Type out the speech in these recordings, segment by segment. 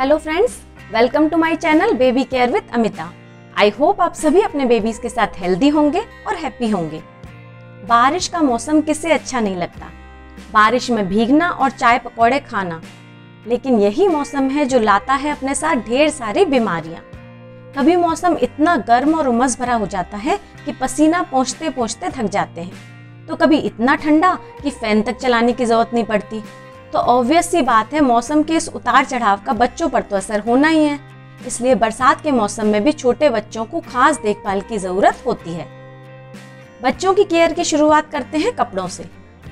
Hello friends, welcome to my channel baby care with Amita. I hope आप सभी अपने babies के साथ हेल्दी होंगे और हैप्पी होंगे। बारिश का मौसम किसे अच्छा नहीं लगता, बारिश में भीगना और चाय पकौड़े खाना, लेकिन यही मौसम है जो लाता है अपने साथ ढेर सारी बीमारियां। कभी मौसम इतना गर्म और उमस भरा हो जाता है कि पसीना पोंछते पोंछते थक जाते हैं, तो कभी इतना ठंडा कि फैन तक चलाने की जरूरत नहीं पड़ती। तो ऑब्वियस सी बात है, मौसम के इस उतार चढ़ाव का बच्चों पर तो असर होना ही है। इसलिए बरसात के मौसम में भी छोटे बच्चों को खास देखभाल की जरूरत होती है। बच्चों की केयर की शुरुआत करते हैं कपड़ों से।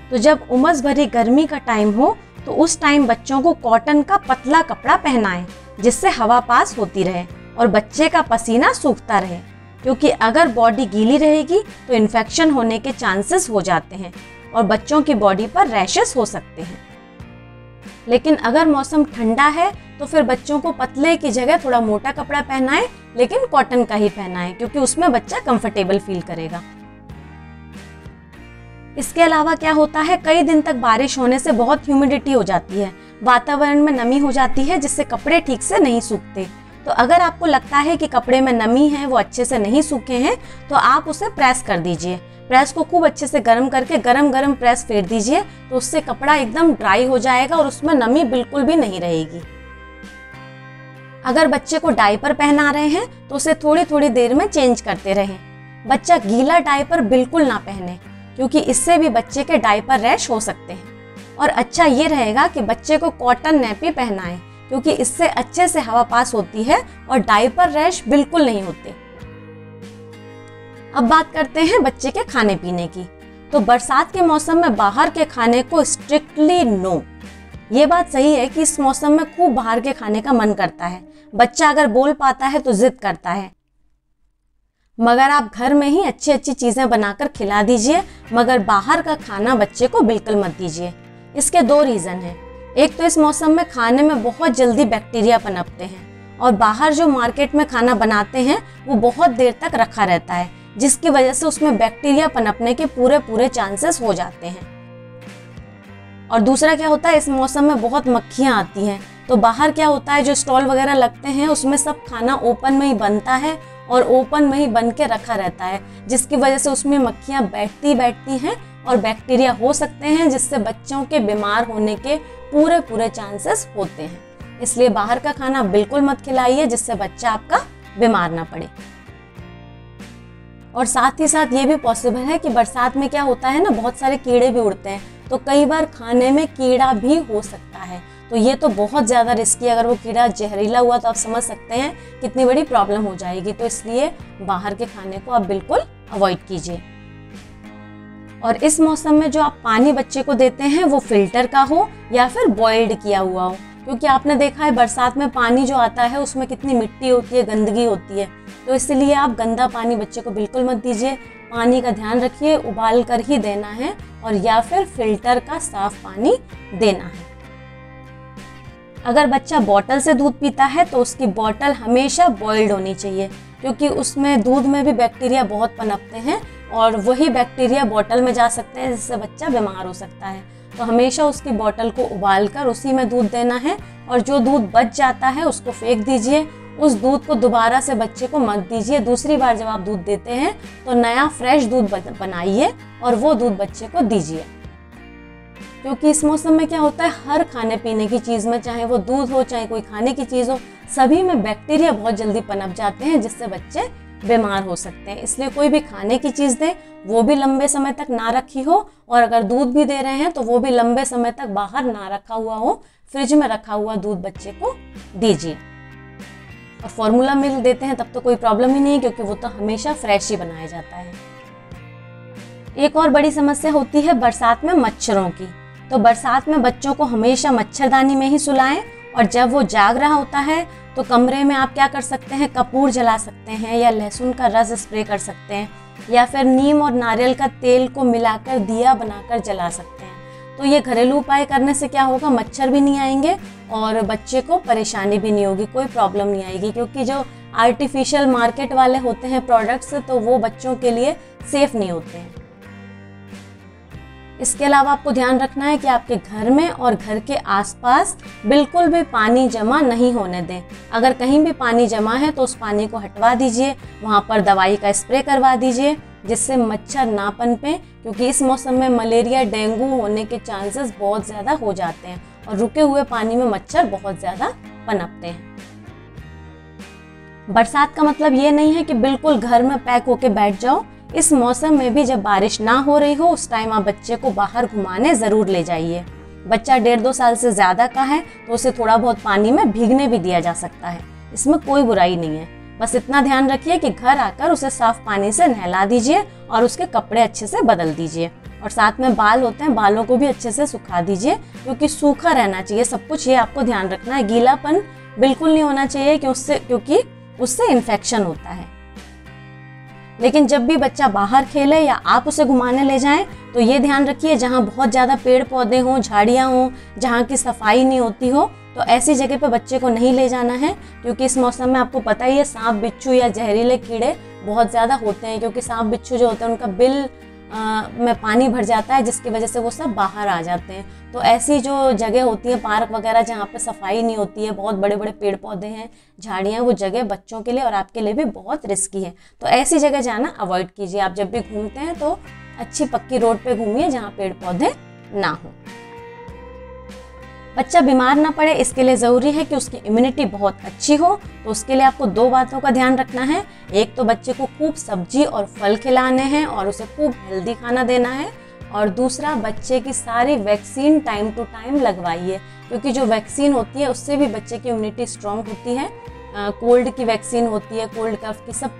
तो जब उमस भरी गर्मी का टाइम हो तो उस टाइम बच्चों को कॉटन का पतला कपड़ा पहनाएं, जिससे हवा पास होती रहे और बच्चे का पसीना सूखता रहे, क्योंकि अगर बॉडी गीली रहेगी तो इन्फेक्शन होने के चांसेस हो जाते हैं और बच्चों की बॉडी पर रैशेस हो सकते हैं। लेकिन अगर मौसम ठंडा है तो फिर बच्चों को पतले की जगह थोड़ा मोटा कपड़ा पहनाएं, लेकिन कॉटन का ही पहनाएं, क्योंकि उसमें बच्चा कंफर्टेबल फील करेगा। इसके अलावा क्या होता है, कई दिन तक बारिश होने से बहुत ह्यूमिडिटी हो जाती है, वातावरण में नमी हो जाती है, जिससे कपड़े ठीक से नहीं सूखते। तो अगर आपको लगता है कि कपड़े में नमी है, वो अच्छे से नहीं सूखे हैं, तो आप उसे प्रेस कर दीजिए। प्रेस को खूब अच्छे से गर्म करके गरम प्रेस फेर दीजिए, तो उससे कपड़ा एकदम ड्राई हो जाएगा और उसमें नमी बिल्कुल भी नहीं रहेगी। अगर बच्चे को डायपर पहना रहे हैं तो उसे थोड़ी थोड़ी देर में चेंज करते रहें। बच्चा गीला डायपर बिल्कुल ना पहने, क्योंकि इससे भी बच्चे के डायपर रैश हो सकते हैं। और अच्छा ये रहेगा कि बच्चे को कॉटन नैपी पहनाएं, क्योंकि इससे अच्छे से हवा पास होती है और डायपर रैश बिल्कुल नहीं होते। अब बात करते हैं बच्चे के खाने पीने की। तो बरसात के मौसम में बाहर के खाने को स्ट्रिक्टली नो। ये बात सही है कि इस मौसम में खूब बाहर के खाने का मन करता है। बच्चा अगर बोल पाता है तो जिद करता है, मगर आप घर में ही अच्छी अच्छी चीजें बनाकर खिला दीजिए, मगर बाहर का खाना बच्चे को बिल्कुल मत दीजिए। इसके दो रीजन हैं। एक तो इस मौसम में खाने में बहुत जल्दी बैक्टीरिया पनपते हैं, और बाहर जो मार्केट में खाना बनाते हैं वो बहुत देर तक रखा रहता है, जिसकी वजह से उसमें बैक्टीरिया पनपने के पूरे चांसेस हो जाते हैं। और दूसरा क्या होता है, इस मौसम में बहुत मक्खियां आती हैं। तो बाहर क्या होता है, जो स्टॉल वगैरह लगते हैं उसमें सब खाना ओपन में ही बनता है और ओपन में ही बन के रखा रहता है, जिसकी वजह से उसमें मक्खियां बैठती हैं और बैक्टीरिया हो सकते हैं, जिससे बच्चों के बीमार होने के पूरे चांसेस होते हैं। इसलिए बाहर का खाना बिल्कुल मत खिलाइए, जिससे बच्चा आपका बीमार ना पड़े। और साथ ही साथ ये भी पॉसिबल है कि बरसात में क्या होता है ना, बहुत सारे कीड़े भी उड़ते हैं, तो कई बार खाने में कीड़ा भी हो सकता है। तो ये तो बहुत ज़्यादा रिस्की है। अगर वो कीड़ा जहरीला हुआ तो आप समझ सकते हैं कितनी बड़ी प्रॉब्लम हो जाएगी। तो इसलिए बाहर के खाने को आप बिल्कुल अवॉइड कीजिए। और इस मौसम में जो आप पानी बच्चे को देते हैं वो फिल्टर का हो या फिर बॉइल्ड किया हुआ हो, क्योंकि आपने देखा है बरसात में पानी जो आता है उसमें कितनी मिट्टी होती है, गंदगी होती है। तो इसलिए आप गंदा पानी बच्चे को बिल्कुल मत दीजिए। पानी का ध्यान रखिए, उबाल कर ही देना है, और या फिर फिल्टर का साफ पानी देना है। अगर बच्चा बॉटल से दूध पीता है तो उसकी बॉटल हमेशा बॉइल्ड होनी चाहिए, क्योंकि उसमें दूध में भी बैक्टीरिया बहुत पनपते हैं और वही बैक्टीरिया बॉटल में जा सकते हैं, जिससे बच्चा बीमार हो सकता है। तो हमेशा उसकी बॉटल को उबालकर उसी में दूध देना है, और जो दूध बच जाता है उसको फेंक दीजिए। उस दूध को दोबारा से बच्चे को मत दीजिए। दूसरी बार जब आप दूध देते हैं तो नया फ्रेश दूध बनाइए और वो दूध बच्चे को दीजिए, क्योंकि इस मौसम में क्या होता है, हर खाने पीने की चीज़ में, चाहे वो दूध हो चाहे कोई खाने की चीज़ हो, सभी में बैक्टीरिया बहुत जल्दी पनप जाते हैं, जिससे बच्चे बीमार हो सकते हैं। इसलिए कोई भी खाने की चीज़ दें वो भी लंबे समय तक ना रखी हो, और अगर दूध भी दे रहे हैं तो वो भी लंबे समय तक बाहर ना रखा हुआ हो, फ्रिज में रखा हुआ दूध बच्चे को दीजिए। और फॉर्मूला मिल्क देते हैं तब तो कोई प्रॉब्लम ही नहीं है, क्योंकि वो तो हमेशा फ्रेश ही बनाया जाता है। एक और बड़ी समस्या होती है बरसात में मच्छरों की। तो बरसात में बच्चों को हमेशा मच्छरदानी में ही सुलाएं, और जब वो जाग रहा होता है तो कमरे में आप क्या कर सकते हैं, कपूर जला सकते हैं, या लहसुन का रस स्प्रे कर सकते हैं, या फिर नीम और नारियल का तेल को मिलाकर दिया बनाकर जला सकते हैं। तो ये घरेलू उपाय करने से क्या होगा, मच्छर भी नहीं आएंगे और बच्चे को परेशानी भी नहीं होगी, कोई प्रॉब्लम नहीं आएगी। क्योंकि जो आर्टिफिशियल मार्केट वाले होते हैं प्रोडक्ट्स, तो वो बच्चों के लिए सेफ नहीं होते हैं। इसके अलावा आपको ध्यान रखना है कि आपके घर में और घर के आसपास बिल्कुल भी पानी जमा नहीं होने दें। अगर कहीं भी पानी जमा है तो उस पानी को हटवा दीजिए, वहाँ पर दवाई का स्प्रे करवा दीजिए जिससे मच्छर ना पनपे, क्योंकि इस मौसम में मलेरिया डेंगू होने के चांसेस बहुत ज़्यादा हो जाते हैं और रुके हुए पानी में मच्छर बहुत ज़्यादा पनपते हैं। बरसात का मतलब ये नहीं है कि बिल्कुल घर में पैक होके बैठ जाओ। इस मौसम में भी जब बारिश ना हो रही हो उस टाइम आप बच्चे को बाहर घुमाने ज़रूर ले जाइए। बच्चा 1.5-2 साल से ज़्यादा का है तो उसे थोड़ा बहुत पानी में भीगने भी दिया जा सकता है, इसमें कोई बुराई नहीं है। बस इतना ध्यान रखिए कि घर आकर उसे साफ पानी से नहला दीजिए और उसके कपड़े अच्छे से बदल दीजिए, और साथ में बाल होते हैं, बालों को भी अच्छे से सुखा दीजिए क्योंकि सूखा रहना चाहिए सब कुछ। ये आपको ध्यान रखना है, गीलापन बिल्कुल नहीं होना चाहिए क्योंकि उससे इन्फेक्शन होता है। लेकिन जब भी बच्चा बाहर खेले या आप उसे घुमाने ले जाएं तो ये ध्यान रखिए जहाँ बहुत ज़्यादा पेड़ पौधे हों, झाड़ियाँ हों, जहाँ की सफाई नहीं होती हो, तो ऐसी जगह पे बच्चे को नहीं ले जाना है, क्योंकि इस मौसम में आपको पता ही है सांप बिच्छू या जहरीले कीड़े बहुत ज़्यादा होते हैं, क्योंकि सांप बिच्छू जो होते हैं उनका बिल में पानी भर जाता है जिसकी वजह से वो सब बाहर आ जाते हैं। तो ऐसी जो जगह होती है पार्क वगैरह जहाँ पे सफाई नहीं होती है, बहुत बड़े बड़े पेड़ पौधे हैं, झाड़ियाँ, वो जगह बच्चों के लिए और आपके लिए भी बहुत रिस्की है, तो ऐसी जगह जाना अवॉइड कीजिए। आप जब भी घूमते हैं तो अच्छी पक्की रोड पे घूमिए जहाँ पेड़ पौधे ना हो। बच्चा बीमार ना पड़े इसके लिए ज़रूरी है कि उसकी इम्यूनिटी बहुत अच्छी हो, तो उसके लिए आपको 2 बातों का ध्यान रखना है। एक तो बच्चे को खूब सब्जी और फल खिलाने हैं और उसे खूब हेल्दी खाना देना है, और दूसरा बच्चे की सारी वैक्सीन टाइम टू टाइम लगवाइए, क्योंकि जो वैक्सीन होती है उससे भी बच्चे की इम्यूनिटी स्ट्रॉन्ग होती है। कोल्ड की वैक्सीन होती है, कोल्ड कफ की, सब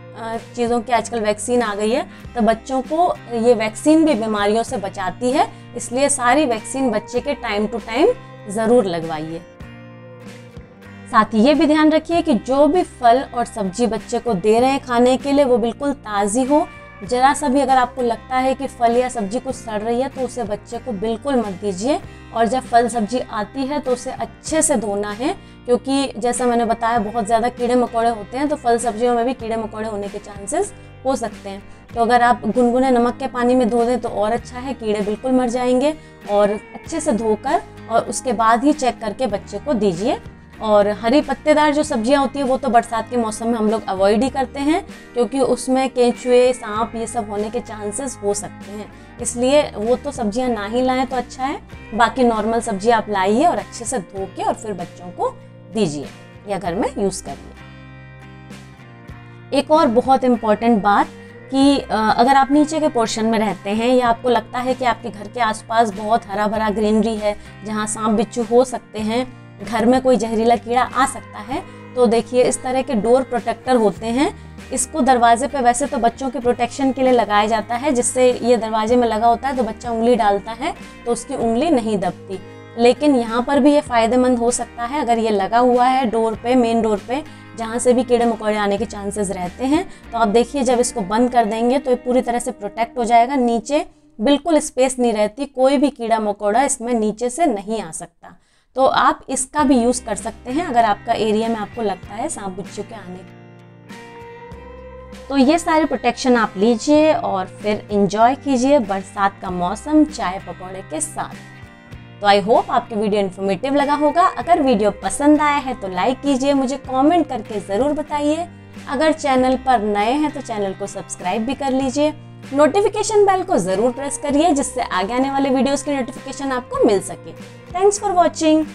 चीज़ों की आजकल वैक्सीन आ गई है, तो बच्चों को ये वैक्सीन भी बीमारियों से बचाती है, इसलिए सारी वैक्सीन बच्चे के टाइम टू टाइम ज़रूर लगवाइए। साथ ही ये भी ध्यान रखिए कि जो भी फल और सब्जी बच्चे को दे रहे हैं खाने के लिए वो बिल्कुल ताज़ी हो। जरा सा भी अगर आपको लगता है कि फल या सब्जी कुछ सड़ रही है तो उसे बच्चे को बिल्कुल मत दीजिए, और जब फल सब्जी आती है तो उसे अच्छे से धोना है, क्योंकि जैसा मैंने बताया बहुत ज़्यादा कीड़े मकोड़े होते हैं, तो फल सब्जियों में भी कीड़े मकोड़े होने के चांसेस हो सकते हैं। तो अगर आप गुनगुने नमक के पानी में धो दें तो और अच्छा है, कीड़े बिल्कुल मर जाएंगे। और अच्छे से धोकर और उसके बाद ही चेक करके बच्चे को दीजिए। और हरी पत्तेदार जो सब्जियां होती है वो तो बरसात के मौसम में हम लोग अवॉइड ही करते हैं, क्योंकि उसमें केंचुए, सांप ये सब होने के चांसेस हो सकते हैं, इसलिए वो तो सब्जियां ना ही लाएं तो अच्छा है। बाकी नॉर्मल सब्जी आप लाइए और अच्छे से धो के और फिर बच्चों को दीजिए या घर में यूज़ करिए। एक और बहुत इम्पॉर्टेंट बात कि अगर आप नीचे के पोर्शन में रहते हैं या आपको लगता है कि आपके घर के आसपास बहुत हरा भरा ग्रीनरी है जहाँ सांप बिच्छू हो सकते हैं, घर में कोई जहरीला कीड़ा आ सकता है, तो देखिए इस तरह के डोर प्रोटेक्टर होते हैं। इसको दरवाजे पे वैसे तो बच्चों के प्रोटेक्शन के लिए लगाया जाता है, जिससे ये दरवाजे में लगा होता है तो बच्चा उंगली डालता है तो उसकी उंगली नहीं दबती, लेकिन यहाँ पर भी ये फ़ायदेमंद हो सकता है अगर ये लगा हुआ है डोर पे, मेन डोर पे, जहाँ से भी कीड़े मकोड़े आने के चांसेस रहते हैं। तो आप देखिए जब इसको बंद कर देंगे तो ये पूरी तरह से प्रोटेक्ट हो जाएगा, नीचे बिल्कुल स्पेस नहीं रहती, कोई भी कीड़ा मकोड़ा इसमें नीचे से नहीं आ सकता। तो आप इसका भी यूज़ कर सकते हैं अगर आपका एरिया में आपको लगता है सांप बिच्छू के आने। तो ये सारे प्रोटेक्शन आप लीजिए और फिर एंजॉय कीजिए बरसात का मौसम चाय पकौड़े के साथ। तो आई होप आपकी वीडियो इन्फॉर्मेटिव लगा होगा। अगर वीडियो पसंद आया है तो लाइक कीजिए, मुझे कमेंट करके ज़रूर बताइए। अगर चैनल पर नए हैं तो चैनल को सब्सक्राइब भी कर लीजिए, नोटिफिकेशन बेल को ज़रूर प्रेस करिए जिससे आगे आने वाले वीडियोस की नोटिफिकेशन आपको मिल सके। Thanks for watching.